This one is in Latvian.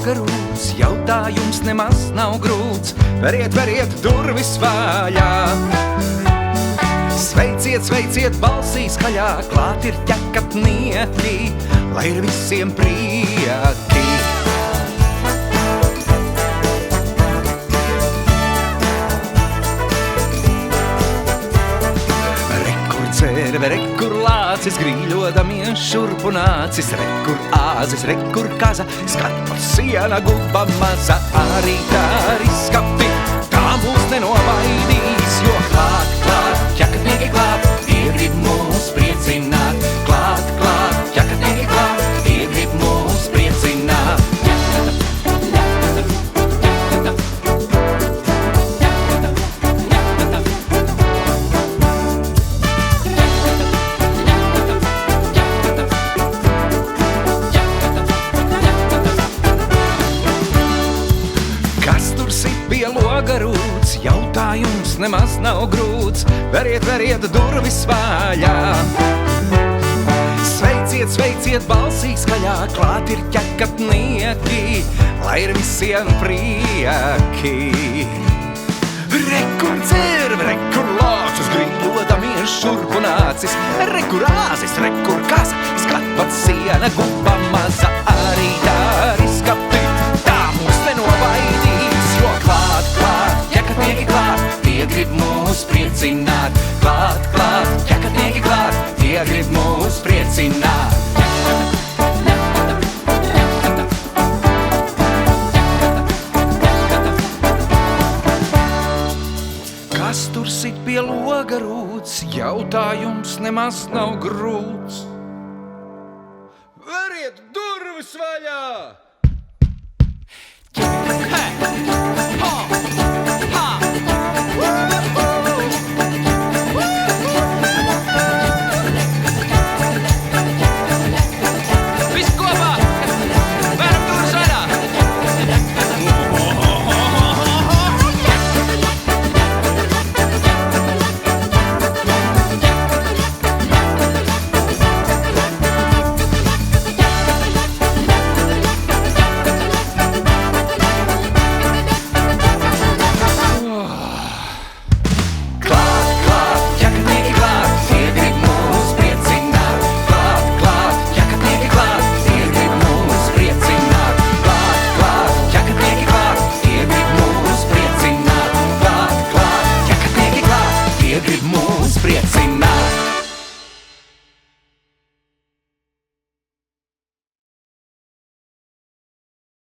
loga rūts, jautājums nemaz nav grūts. Veriet, veriet durvis vaļā. Sveiciet, sveiciet balsī skaļā, klāt ir ķekatnieki, lai ir visiem prieki. Cerve, rekur lācis, grīļodamies šurpu nācis, rekur āzis, rekur kaza, skat pa siena guba maza, arī tā riskapi, tā mūs nenobaidīs, jo klāt, klāt, ķekatnieki klāt, tie grib mūs priecināt, klāt, klāt, ķekatnieki klāt, tie grib mūs priecināt. Pie loga rūts, jautājums nemaz nav grūts. Veriet, veriet durvis vaļā. Sveiciet, sveiciet balsī skaļā, klāt ir ķekatnieki, lai ir visiem prieki. Rekur cerve, rekur lācis, grīļodamies šurpu nācis, rekur āzis, rekur kaza, skat pat siena guba maza, arī tā riskapi, tā mūs nenobaidīs, jo klāt, klāt, ķekatnieki klāt, tie grib mūs priecināt, klāt, klāt, ķekatnieki klāt, tie grib mūs priecināt. Kas tur sit pie loga rūts, jautājums nemaz nav grūts. Veriet durvis vaļā! Mūs priecina.